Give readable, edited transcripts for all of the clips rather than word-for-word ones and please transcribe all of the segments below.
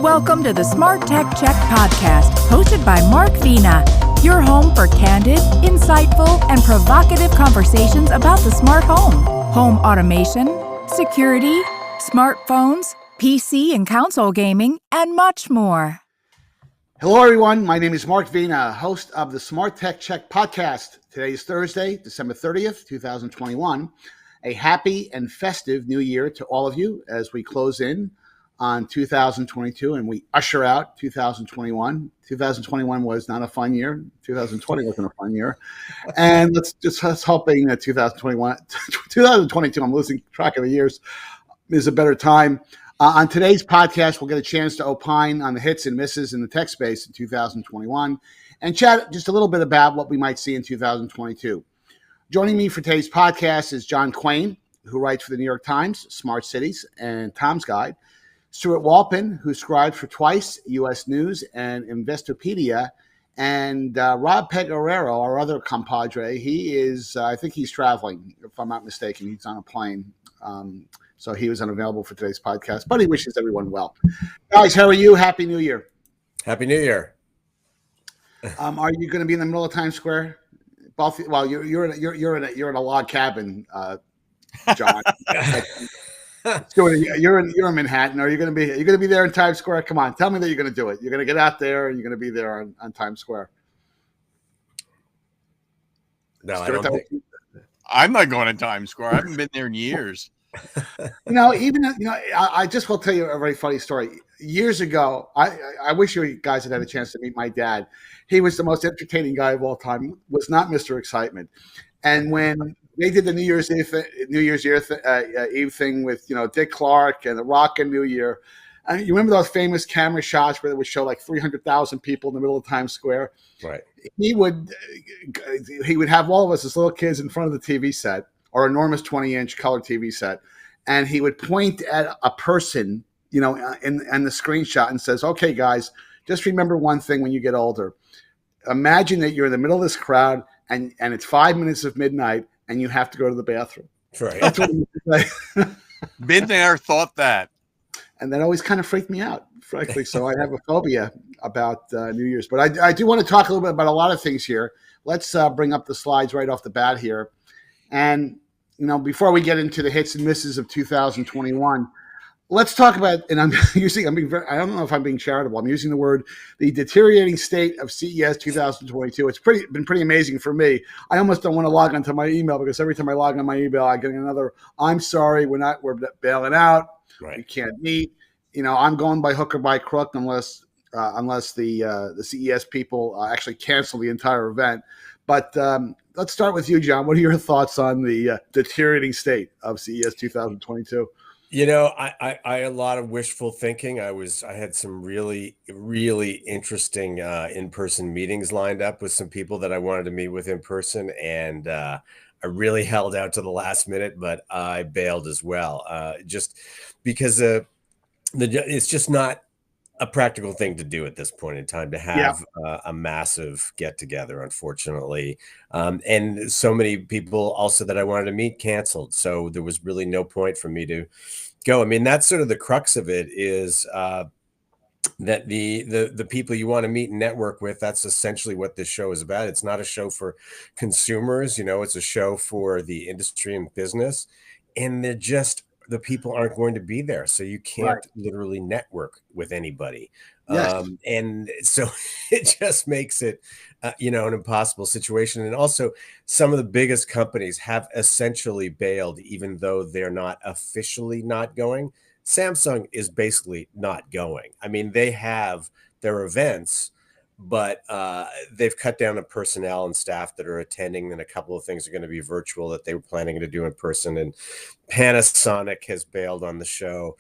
Welcome to the SmartTechCheck Podcast, hosted by Mark Vena, your home for candid, insightful, and provocative conversations about the smart home automation, security, smartphones, PC and console gaming, and much more. Hello, everyone. My name is Mark Vena, host of the SmartTechCheck Podcast. Today is Thursday, December 30th, 2021. A happy and festive new year to all of you as we close in on 2022 and we usher out 2021. 2021 was not a fun year. 2020 wasn't a fun year. And let's hoping that 2022, I'm losing track of the years, is a better time. On today's podcast, we'll get a chance to opine on the hits and misses in the tech space in 2021 and chat just a little bit about what we might see in 2022. Joining me for today's podcast is John Quain, who writes for the New York Times, Smart Cities, and Tom's Guide. Stewart Wolpin, who scribes for Twice, U.S. News, and Investopedia, and Rob Pegoraro, our other compadre. He is, I think he's traveling, if I'm not mistaken. He's on a plane, so he was unavailable for today's podcast, but he wishes everyone well. Guys, how are you? Happy New Year. Happy New Year. Are you going to be in the middle of Times Square? Both. Well, you're in a log cabin, John. You're in Manhattan. Are you going to be there in Times Square? Come on, tell me that you're going to do it. You're going to get out there and you're going to be there on Times Square. No, I don't think. I'm not going to Times Square. I haven't been there in years. I just will tell you a very funny story. Years ago, I wish you guys had a chance to meet my dad. He was the most entertaining guy of all time. Was not Mr. Excitement. And when they did the New Year's Eve thing with Dick Clark and the Rock and New Year, and you remember those famous camera shots where they would show like 300,000 people in the middle of Times Square. Right. He would have all of us as little kids in front of the TV set, or enormous 20-inch color TV set, and he would point at a person, in the screenshot and says, "Okay, guys, just remember one thing when you get older. Imagine that you're in the middle of this crowd and it's 5 minutes of midnight and you have to go to the bathroom." Right. That's what he would say. Been there, thought that. And that always kind of freaked me out, frankly. So I have a phobia about New Year's. But I do want to talk a little bit about a lot of things here. Let's bring up the slides right off the bat here. And, before we get into the hits and misses of 2021, let's talk about, and I don't know if I'm being charitable. I'm using the word, the deteriorating state of CES 2022. It's been pretty amazing for me. I almost don't want to log onto my email because every time I log on my email, I get another, "I'm sorry, we're bailing out. Right. We can't meet." I'm going by hook or by crook unless the CES people actually cancel the entire event. But let's start with you, John. What are your thoughts on the deteriorating state of CES 2022? I had a lot of wishful thinking. I had some really, really interesting in-person meetings lined up with some people that I wanted to meet with in person, and I really held out to the last minute, but I bailed as well, just because it's just not a practical thing to do at this point in time to have a massive get together, unfortunately. And so many people also that I wanted to meet canceled. So there was really no point for me to go. I mean, that's sort of the crux of it is that the people you want to meet and network with, that's essentially what this show is about. It's not a show for consumers, it's a show for the industry and business. And the people aren't going to be there. So you can't literally network with anybody. Yes. And so it just makes it, an impossible situation. And also some of the biggest companies have essentially bailed, even though they're not officially not going. Samsung is basically not going. I mean, they have their events, but they've cut down the personnel and staff that are attending, and a couple of things are going to be virtual that they were planning to do in person. And Panasonic has bailed on the show.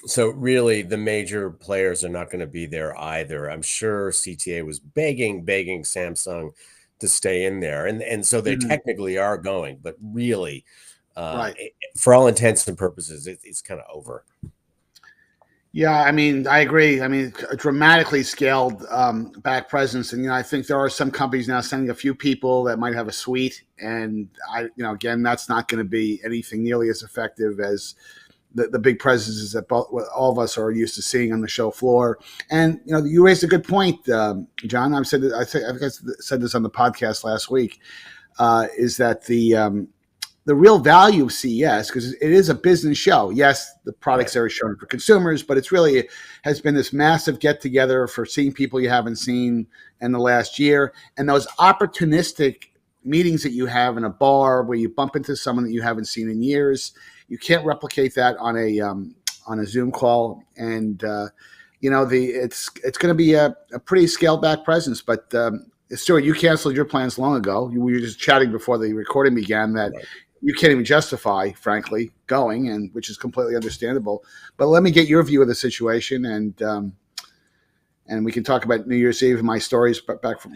So really, the major players are not going to be there either. I'm sure CTA was begging Samsung to stay in there, and so they technically are going, but really, for all intents and purposes, it's kind of over. Yeah, I mean, I agree. I mean, a dramatically scaled back presence, and I think there are some companies now sending a few people that might have a suite, and again, that's not going to be anything nearly as effective as the big presences that all of us are used to seeing on the show floor. And you raised a good point, John. I think I said this on the podcast last week. Is that the real value of CES, because it is a business show. Yes, the products are shown for consumers, but it has been this massive get together for seeing people you haven't seen in the last year, and those opportunistic meetings that you have in a bar where you bump into someone that you haven't seen in years. You can't replicate that on a Zoom call, and it's going to be a pretty scaled back presence. But Stewart, you canceled your plans long ago. We were just chatting before the recording began that you can't even justify, frankly, going, and which is completely understandable. But let me get your view of the situation, and we can talk about New Year's Eve and my stories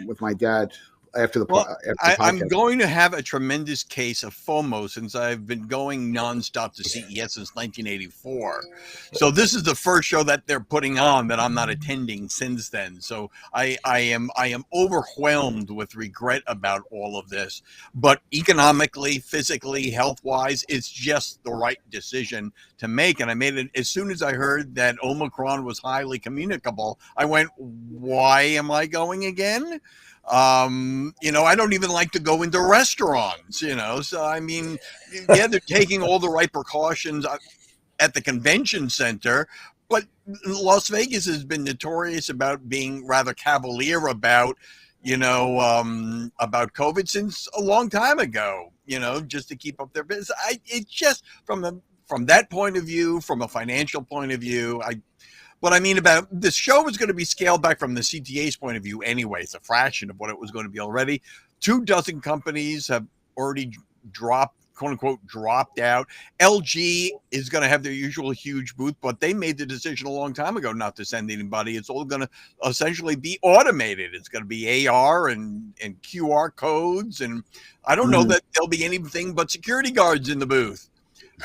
with my dad. I'm going to have a tremendous case of FOMO since I've been going nonstop to CES since 1984. So this is the first show that they're putting on that I'm not attending since then. So I am overwhelmed with regret about all of this. But economically, physically, health-wise, it's just the right decision to make. And I made it as soon as I heard that Omicron was highly communicable. I went, why am I going again? I don't even like to go into restaurants, so I mean, yeah, they're taking all the right precautions at the convention center, but Las Vegas has been notorious about being rather cavalier about COVID since a long time ago, just to keep up their business. It just from that point of view, from a financial point of view, what I mean about this show is going to be scaled back from the CTA's point of view anyway. It's a fraction of what it was going to be already. 24 companies have already dropped, quote unquote, dropped out. LG is going to have their usual huge booth, but they made the decision a long time ago not to send anybody. It's all going to essentially be automated. It's going to be AR and QR codes. And I don't know that there'll be anything but security guards in the booth.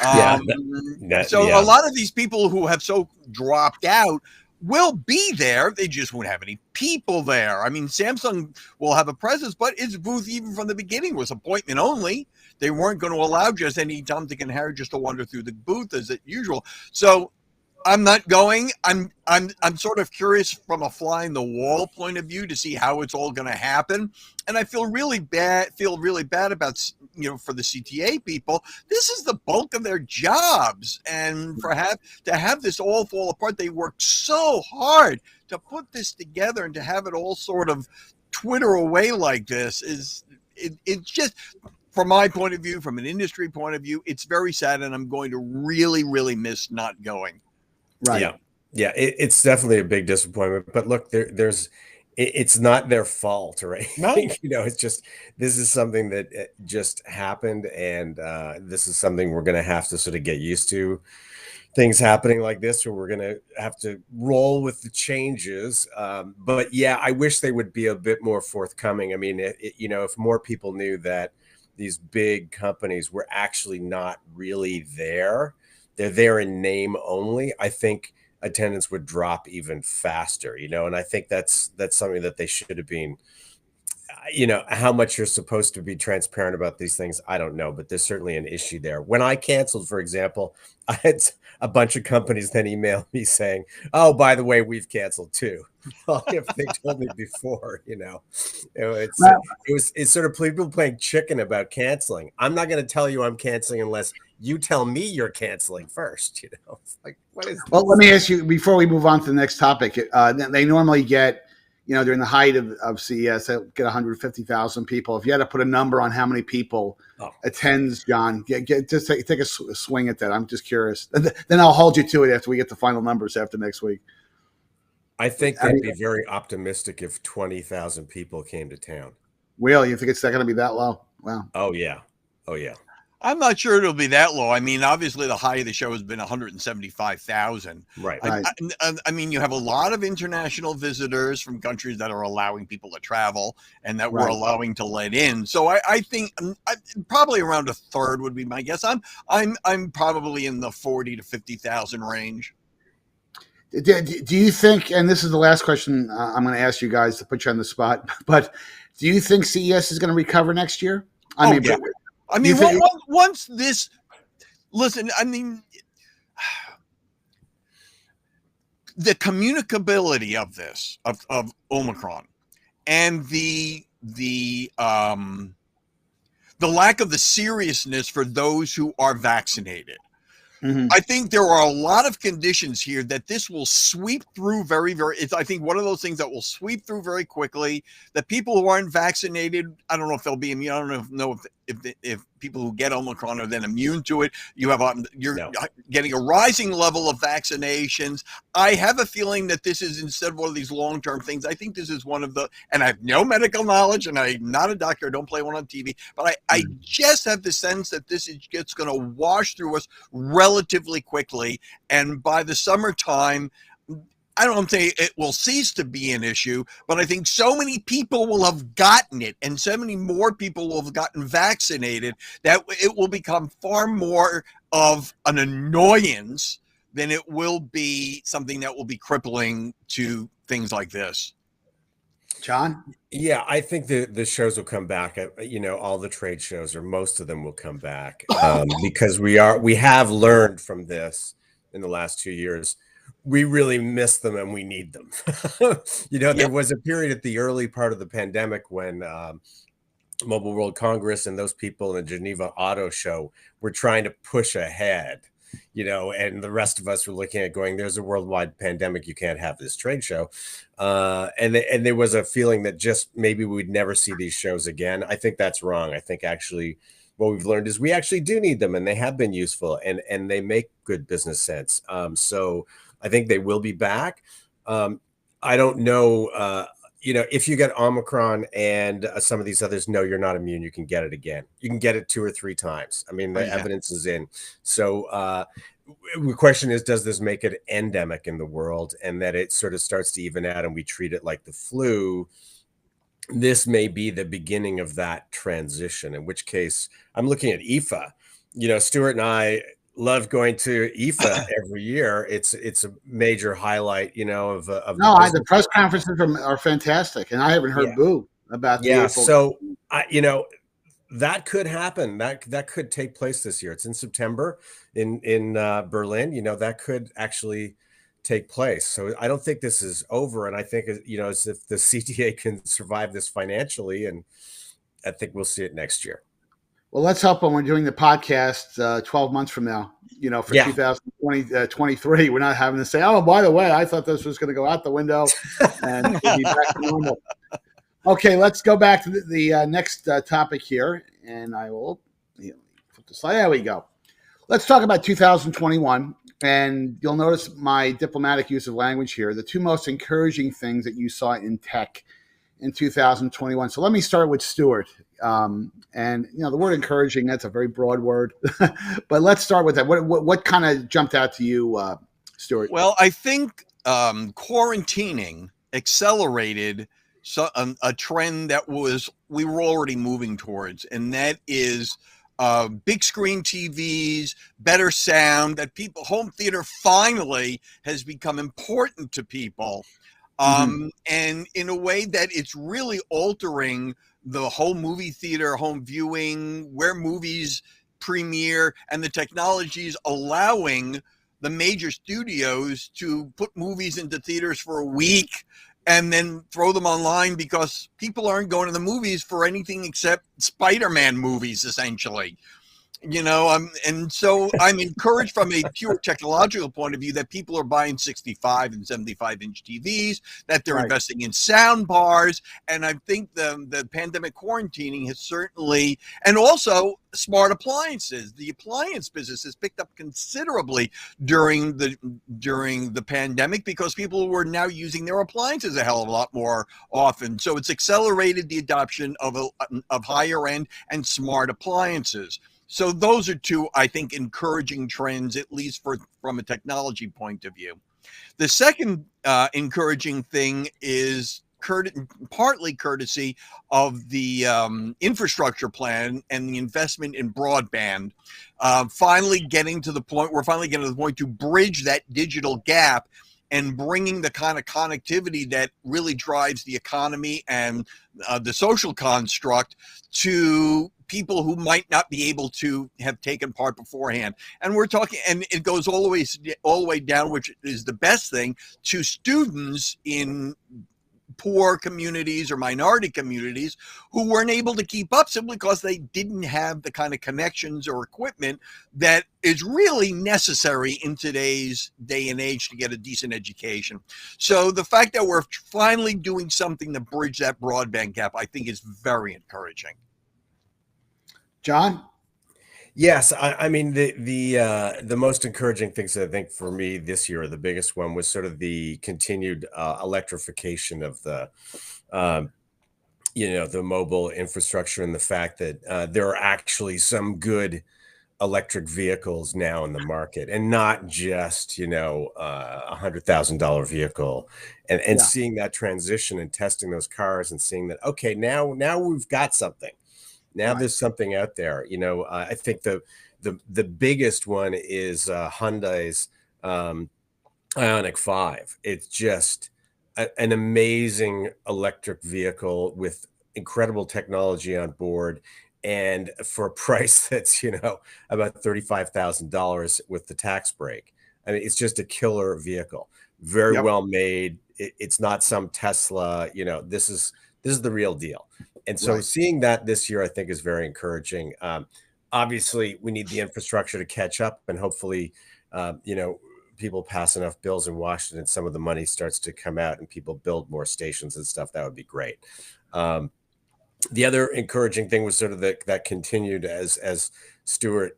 A lot of these people who have so dropped out will be there. They just won't have any people there. I mean, Samsung will have a presence, but its booth even from the beginning was appointment only. They weren't going to allow just any Tom, Dick, and Harry just to wander through the booth as usual. So I'm not going. I'm sort of curious from a fly in the wall point of view to see how it's all going to happen. And I feel really bad about, for the CTA people. This is the bulk of their jobs. And to have this all fall apart, they worked so hard to put this together, and to have it all sort of twitter away like this it's just, from my point of view, from an industry point of view, it's very sad. And I'm going to really, really miss not going. Right. Yeah. It's definitely a big disappointment. But look, it's not their fault, right? No. It's just, this is something that just happened, and this is something we're going to have to sort of get used to. Things happening like this, or we're going to have to roll with the changes. But yeah, I wish they would be a bit more forthcoming. I mean, if more people knew that these big companies were actually not really there. They're there in name only. I think attendance would drop even faster, and I think that's something that they should have been, how much you're supposed to be transparent about these things, I don't know, but there's certainly an issue there. When I canceled, for example, I had a bunch of companies then email me saying, oh, by the way, we've canceled too. Well, if they told me before, it's sort of people playing chicken about canceling. I'm not going to tell you I'm canceling unless you tell me you're canceling first. It's like, what is this? Well, let me ask you before we move on to the next topic. They normally get, during the height of CES, they'll get 150,000 people. If you had to put a number on how many people attends, John, just take a swing at that. I'm just curious. Then I'll hold you to it after we get the final numbers after next week. I think they'd be very optimistic if 20,000 people came to town. Really? You think it's not going to be that low? Wow. Oh, yeah. I'm not sure it'll be that low. I mean, obviously the high of the show has been 175,000. Right. I mean, you have a lot of international visitors from countries that are allowing people to travel and that we're allowing to let in. So I think probably around a third would be my guess. I'm probably in the 40 to 50,000 range. Do you think, and this is the last question I'm going to ask you guys to put you on the spot, but do you think CES is going to recover next year? I mean, once this, listen, I mean, the communicability of this, of Omicron, and the lack of the seriousness for those who are vaccinated. Mhm. I think there are a lot of conditions here that this will sweep through it's, I think, one of those things that will sweep through very quickly. That people who aren't vaccinated, I don't know if they'll be immune. I don't know if people who get Omicron are then immune to it. You're No. getting a rising level of vaccinations. I have a feeling that this is instead one of these long-term things. I think this is one of the, and I have no medical knowledge, and I'm not a doctor. I don't play one on TV, but I just have the sense that this is just going to wash through us relatively quickly, and by the summertime, I don't think it will cease to be an issue, but I think so many people will have gotten it, and so many more people will have gotten vaccinated, that it will become far more of an annoyance than it will be something that will be crippling to things like this. John? Yeah, I think the shows will come back. All the trade shows, or most of them, will come back because we have learned from this in the last 2 years. We really miss them and we need them. There was a period at the early part of the pandemic when Mobile World Congress and those people in the Geneva Auto Show were trying to push ahead, and the rest of us were looking at going, there's a worldwide pandemic. You can't have this trade show. And there was a feeling that just maybe we'd never see these shows again. I think that's wrong. I think actually what we've learned is we actually do need them, and they have been useful, and they make good business sense. So I think they will be back. I don't know, if you get Omicron and some of these others, no, you're not immune. You can get it again. You can get it 2 or 3 times. I mean, the evidence is in. So the question is, does this make it endemic in the world, and that it sort of starts to even out and we treat it like the flu? This may be the beginning of that transition, in which case I'm looking at IFA. Stewart and I love going to IFA every year. It's a major highlight, of the press conferences are fantastic, and I haven't heard boo about the April. So that could happen. That could take place this year. It's in September in Berlin. That could actually take place. So I don't think this is over, and I think as if the CTA can survive this financially, and I think we'll see it next year. Well, let's hope when we're doing the podcast 12 months from now, for 2023, we're not having to say, oh, by the way, I thought this was going to go out the window and we'll be back to normal. Okay, let's go back to the next topic here, and I will flip the slide. There we go. Let's talk about 2021, and you'll notice my diplomatic use of language here. The 2 most encouraging things that you saw in tech in 2021. So let me start with Stewart. And the word encouraging, that's a very broad word, but let's start with that. What kind of jumped out to you, Stewart? Well, I think quarantining accelerated a trend that we were already moving towards, and that is big screen TVs, better sound, that home theater finally has become important to people. And in a way that it's really altering the whole movie theater, home viewing, where movies premiere, and the technologies allowing the major studios to put movies into theaters for a week and then throw them online because people aren't going to the movies for anything except Spider-Man movies, essentially. And so I'm encouraged from a pure technological point of view that people are buying 65 and 75-inch TVs, that they're investing in sound bars. And I think the pandemic quarantining has certainly, and also smart appliances. The appliance business has picked up considerably during the pandemic because people were now using their appliances a hell of a lot more often. So it's accelerated the adoption of higher end and smart appliances. So those are 2, I think, encouraging trends, at least from a technology point of view. The second encouraging thing is partly courtesy of the infrastructure plan and the investment in broadband. Finally getting to the point to bridge that digital gap and bringing the kind of connectivity that really drives the economy and the social construct to people who might not be able to have taken part beforehand. And we're talking, and it goes all the way down, which is the best thing, to students in poor communities or minority communities who weren't able to keep up simply because they didn't have the kind of connections or equipment that is really necessary in today's day and age to get a decent education. So the fact that we're finally doing something to bridge that broadband gap, I think, is very encouraging. John? Yes, I mean the most encouraging things I think for me this year, the biggest one was sort of the continued electrification of the the mobile infrastructure, and the fact that there are actually some good electric vehicles now in the market, and not just $100,000 vehicle, and Yeah. seeing that transition and testing those cars and seeing that, okay, now we've got something. Now Right. there's something out there. I think the biggest one is Hyundai's Ioniq 5. It's just an amazing electric vehicle with incredible technology on board, and for a price that's about $35,000 with the tax break. I mean, it's just a killer vehicle, very Yep. well made. It's not some Tesla. This is the real deal. And so Right. seeing that this year, I think, is very encouraging. Obviously, we need the infrastructure to catch up, and hopefully, people pass enough bills in Washington, some of the money starts to come out, and people build more stations and stuff. That would be great. The other encouraging thing was sort of that continued as Stewart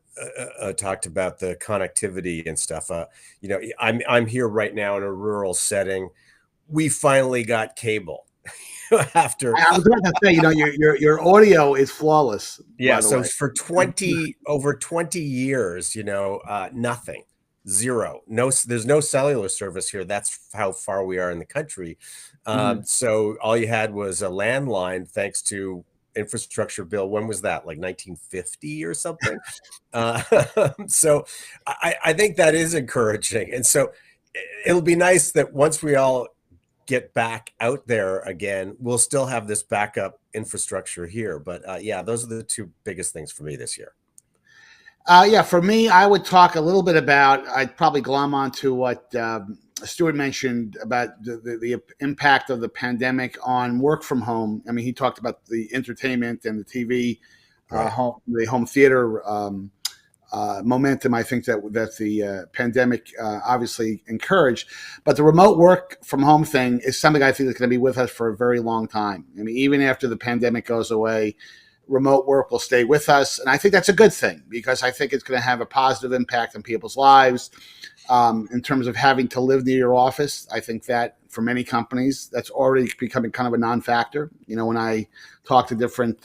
talked about the connectivity and stuff. I'm here right now in a rural setting. We finally got cable. After I was going to say, your audio is flawless. Yeah, by the so way. for over 20 years, nothing, zero, there's no cellular service here. That's how far we are in the country. So all you had was a landline, thanks to infrastructure bill. When was that? Like 1950 or something? So I think that is encouraging. And so it'll be nice that once we all get back out there again, we'll still have this backup infrastructure here. But those are the two biggest things for me this year. For me, I would talk a little bit about, I'd probably glom onto what Stewart mentioned about the impact of the pandemic on work from home. I mean, he talked about the entertainment and the TV, Right. the home theater momentum. I think that the pandemic obviously encouraged, but the remote work from home thing is something I think is going to be with us for a very long time. I mean, even after the pandemic goes away, remote work will stay with us, and I think that's a good thing, because I think it's going to have a positive impact on people's lives. In terms of having to live near your office, I think that for many companies, that's already becoming kind of a non-factor. When I talk to different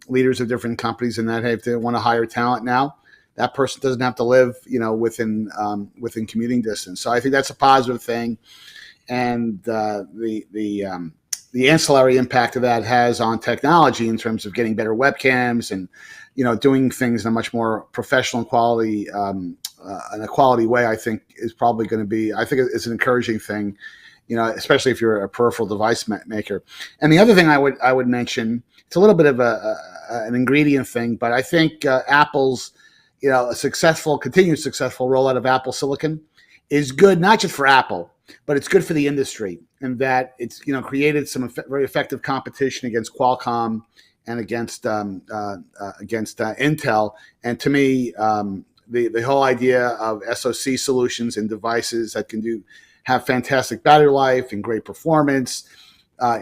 leaders of different companies, and that if they want to hire talent now, that person doesn't have to live, within commuting distance. So I think that's a positive thing, and the ancillary impact of that has on technology in terms of getting better webcams and doing things in a much more professional quality in a quality way. I think is probably going to be. I think it's an encouraging thing, especially if you're a peripheral device maker. And the other thing I would mention, it's a little bit of an ingredient thing, but I think Apple's a continued successful rollout of Apple Silicon is good, not just for Apple, but it's good for the industry, in that it's created some very effective competition against Qualcomm and against Intel. And to me, the whole idea of SoC solutions and devices that can have fantastic battery life and great performance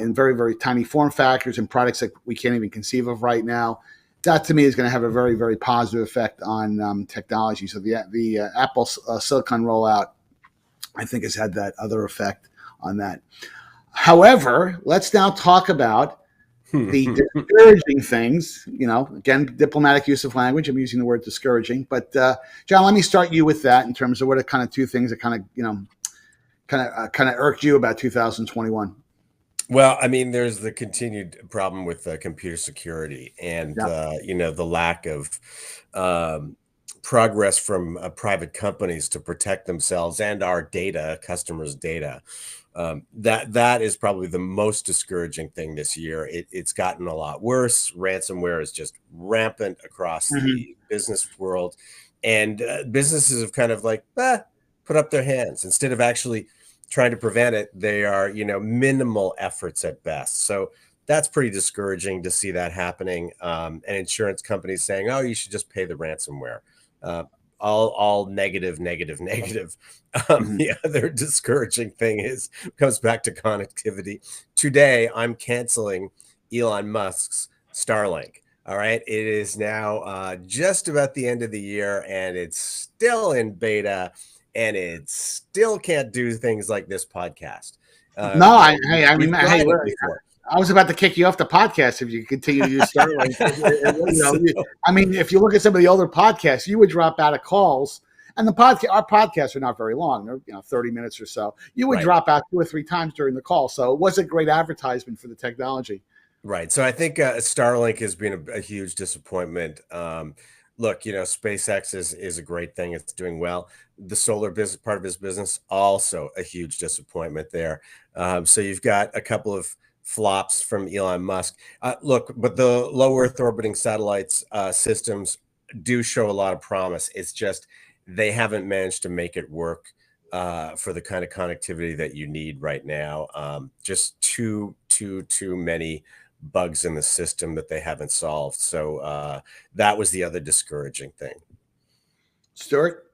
in very, very tiny form factors and products that we can't even conceive of right now, that to me is going to have a very, very positive effect on technology. So the Apple Silicon rollout, I think, has had that other effect on that. However, let's now talk about the discouraging things. Again, diplomatic use of language. I'm using the word discouraging, but John, let me start you with that in terms of what are kind of two things that kind of irked you about 2021. Well, I mean, there's the continued problem with computer security, and Yeah. the lack of progress from private companies to protect themselves and our data, customers' data. That is probably the most discouraging thing this year. It's gotten a lot worse. Ransomware is just rampant across the business world, and businesses have kind of like put up their hands instead of actually trying to prevent it. They are, minimal efforts at best. So that's pretty discouraging to see that happening. And insurance companies saying, "Oh, you should just pay the ransomware." All negative. The other discouraging thing comes back to connectivity. Today, I'm canceling Elon Musk's Starlink. All right. It is now just about the end of the year, and it's still in beta, and it still can't do things like this podcast. I was about to kick you off the podcast if you continue to use Starlink. If you look at some of the older podcasts, you would drop out of calls, and our podcasts are not very long; they're 30 minutes or so. You would drop out 2 or 3 times during the call, so it was a great advertisement for the technology. Right. So I think Starlink has been a huge disappointment. Look, SpaceX is a great thing; it's doing well. The solar business part of his business also a huge disappointment there. So you've got a couple of flops from Elon Musk. Look, but the low Earth orbiting satellites systems do show a lot of promise. It's just they haven't managed to make it work for the kind of connectivity that you need right now. Just too many bugs in the system that they haven't solved. So that was the other discouraging thing. Stewart?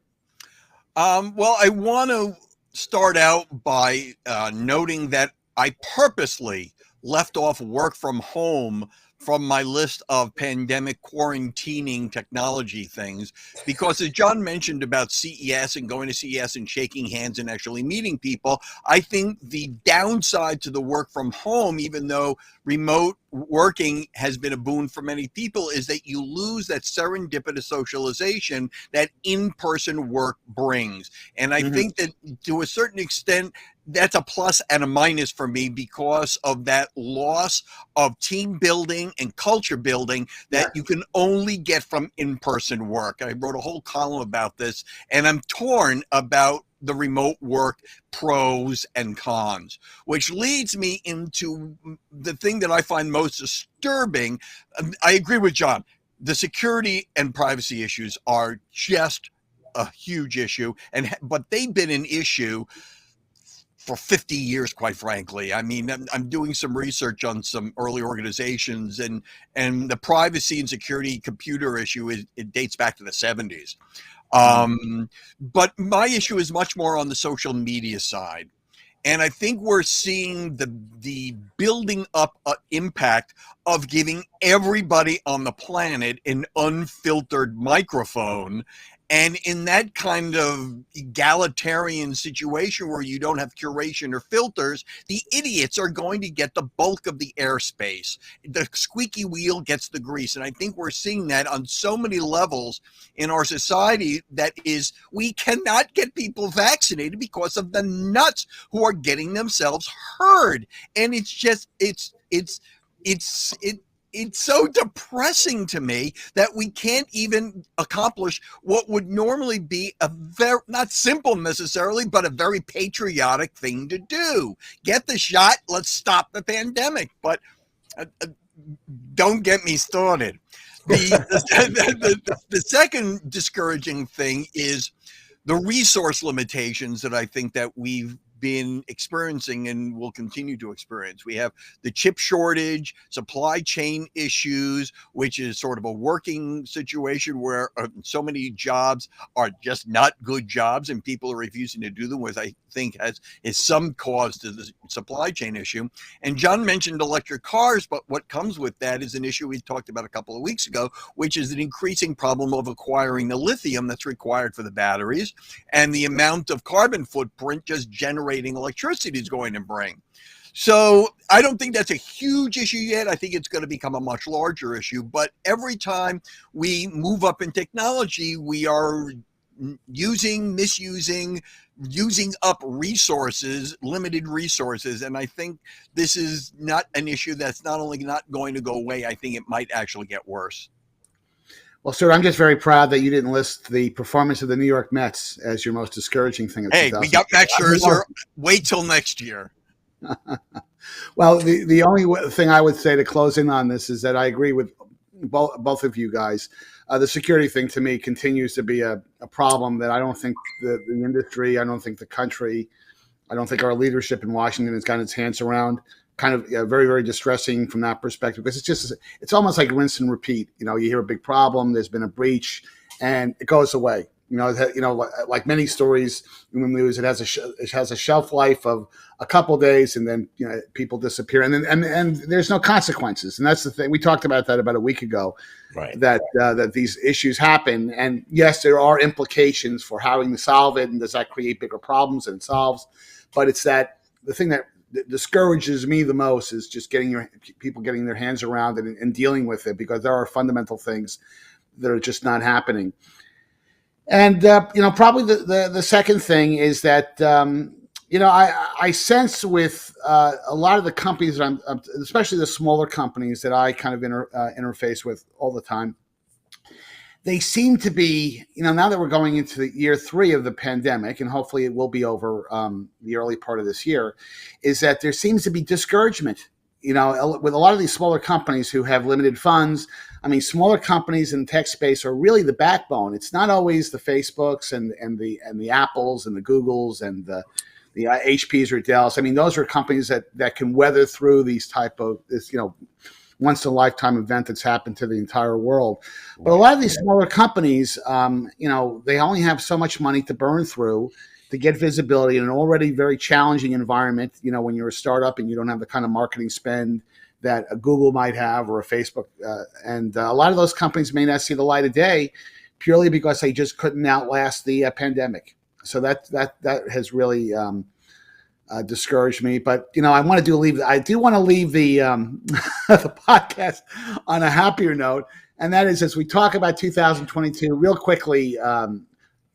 Well, I want to start out by noting that I purposely left off work from home from my list of pandemic quarantining technology things, because as John mentioned about CES and going to CES and shaking hands and actually meeting people, I think the downside to the work from home, even though remote working has been a boon for many people, is that you lose that serendipitous socialization that in-person work brings. And I think that to a certain extent, that's a plus and a minus for me because of that loss of team building and culture building that you can only get from in-person work. I wrote a whole column about this, and I'm torn about the remote work pros and cons, which leads me into the thing that I find most disturbing. I agree with John. The security and privacy issues are just a huge issue, but they've been an issue for 50 years, quite frankly. I mean, I'm doing some research on some early organizations, and the privacy and security computer issue, it dates back to the 70s. But my issue is much more on the social media side. And I think we're seeing the building up impact of giving everybody on the planet an unfiltered microphone. And in that kind of egalitarian situation where you don't have curation or filters, the idiots are going to get the bulk of the airspace. The squeaky wheel gets the grease. And I think we're seeing that on so many levels in our society, that is, we cannot get people vaccinated because of the nuts who are getting themselves herd. And it's just, it's so depressing to me that we can't even accomplish what would normally be a very, not simple necessarily, but a very patriotic thing to do. Get the shot, let's stop the pandemic. But don't get me started. The second discouraging thing is the resource limitations that I think that we've been experiencing and will continue to experience. We have the chip shortage, supply chain issues, which is sort of a working situation where so many jobs are just not good jobs and people are refusing to do them, which I think is some cause to the supply chain issue. And John mentioned electric cars, but what comes with that is an issue we talked about a couple of weeks ago, which is an increasing problem of acquiring the lithium that's required for the batteries and the amount of carbon footprint just generating electricity is going to bring. So I don't think that's a huge issue yet. I think it's going to become a much larger issue. But every time we move up in technology, we are misusing, using up resources, limited resources. And I think this is not an issue that's not only not going to go away, I think it might actually get worse. Well, sir, I'm just very proud that you didn't list the performance of the New York Mets as your most discouraging thing of Hey, we got Max Scherzer. Wait till next year. Well, the only thing I would say to close in on this is that I agree with both of you guys. The security thing to me continues to be a problem that I don't think the industry, I don't think the country, I don't think our leadership in Washington has gotten its hands around. Kind of very, very distressing from that perspective, because it's almost like rinse and repeat. You hear a big problem, there's been a breach, and it goes away. Like many stories in the news, it has a shelf life of a couple of days, and then people disappear, and then and there's no consequences. And that's the thing. We talked about that about a week ago, right? That these issues happen, and yes, there are implications for having to solve it, and does that create bigger problems than it solves? But it's that the thing that discourages me the most is just people getting their hands around it and dealing with it, because there are fundamental things that are just not happening. And probably the second thing is that I sense with a lot of the companies that I'm especially the smaller companies that I kind of interface with all the time, they seem to be, now that we're going into the year 3 of the pandemic, and hopefully it will be over the early part of this year, is that there seems to be discouragement, with a lot of these smaller companies who have limited funds. I mean, smaller companies in the tech space are really the backbone. It's not always the Facebooks and the Apples and the Googles and the HPs or Dells. I mean, those are companies that can weather through these type of this, once in a lifetime event that's happened to the entire world. But a lot of these smaller companies, they only have so much money to burn through to get visibility in an already very challenging environment. When you're a startup and you don't have the kind of marketing spend that a Google might have or a Facebook. And a lot of those companies may not see the light of day purely because they just couldn't outlast the pandemic. So that has really discouraged me. But I do want to leave the the podcast on a happier note, and that is, as we talk about 2022, real quickly,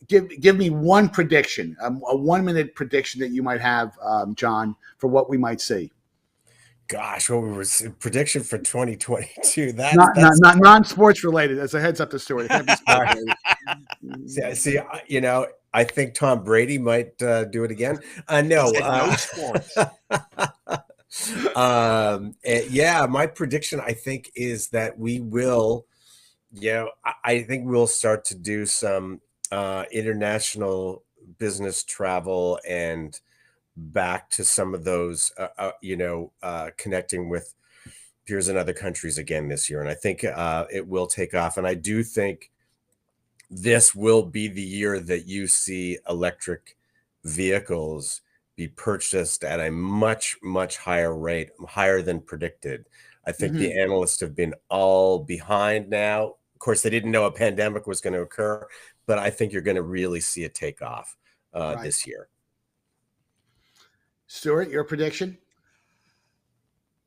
give me one prediction, a 1-minute prediction that you might have, John, for what we might see. Gosh, what was prediction for 2022? That's not non-sports related. As a heads up to Stewart, it can't be sports related. See, I think Tom Brady might do it again. No sports. My prediction, I think, is that we will. I think we'll start to do some international business travel and back to some of those, connecting with peers in other countries again this year. And I think it will take off. And I do think this will be the year that you see electric vehicles be purchased at a much, much higher rate, higher than predicted. I think the analysts have been all behind now. Of course, they didn't know a pandemic was going to occur, but I think you're going to really see it take off this year. Stewart, your prediction?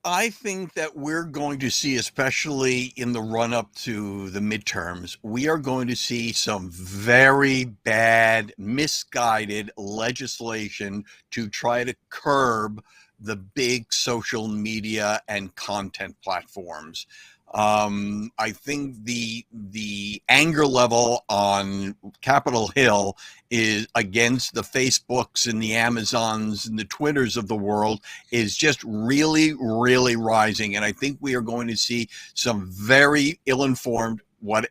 I think that we're going to see, especially in the run-up to the midterms, we are going to see some very bad, misguided legislation to try to curb the big social media and content platforms. I think the anger level on Capitol Hill is against the Facebooks and the Amazons and the Twitters of the world is just really, really rising. And I think we are going to see some very ill-informed what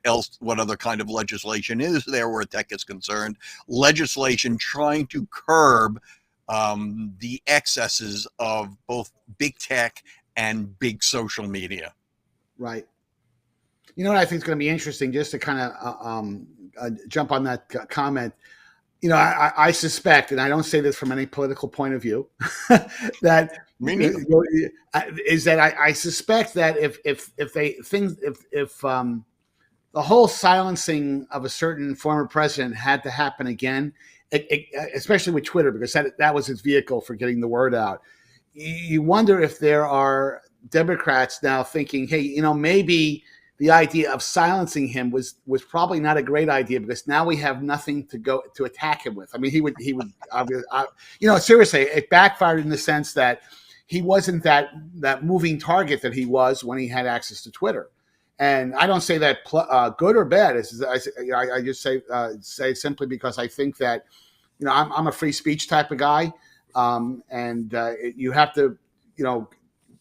other kind of legislation is there where tech is concerned, legislation trying to curb the excesses of both big tech and big social media. Right. You know what I think is going to be interesting, just to kind of jump on that comment. I suspect, and I don't say this from any political point of view, that I suspect that if the whole silencing of a certain former president had to happen again, especially with Twitter, because that was his vehicle for getting the word out, you wonder if there are Democrats now thinking, hey, maybe the idea of silencing him was probably not a great idea, because now we have nothing to go to attack him with. I mean, he would seriously, it backfired in the sense that he wasn't that moving target that he was when he had access to Twitter. And I don't say that good or bad. I just say it simply because I think that, I'm a free speech type of guy, and you have to,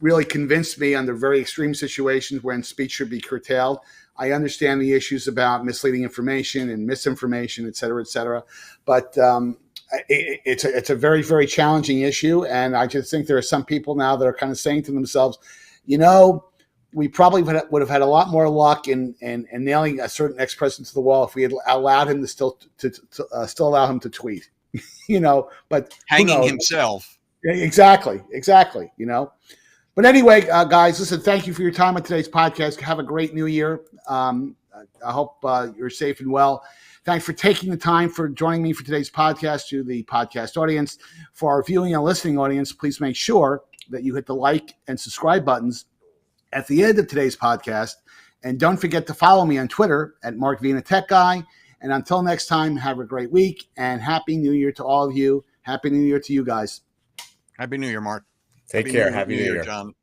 really convince me under very extreme situations when speech should be curtailed. I understand the issues about misleading information and misinformation, et cetera, but it's a very, very challenging issue. And I just think there are some people now that are kind of saying to themselves, we probably would have had a lot more luck in nailing a certain ex-president to the wall if we had allowed him to still allow him to tweet, but hanging himself. Exactly. But anyway, guys, listen, thank you for your time on today's podcast. Have a great new year. I hope you're safe and well. Thanks for taking the time for joining me for today's podcast. To the podcast audience, for our viewing and listening audience, please make sure that you hit the like and subscribe buttons at the end of today's podcast. And don't forget to follow me on Twitter at Mark Vena Tech Guy. And until next time, have a great week and Happy New Year to all of you. Happy New Year to you guys. Happy New Year, Mark. Take care. Happy New Year, John.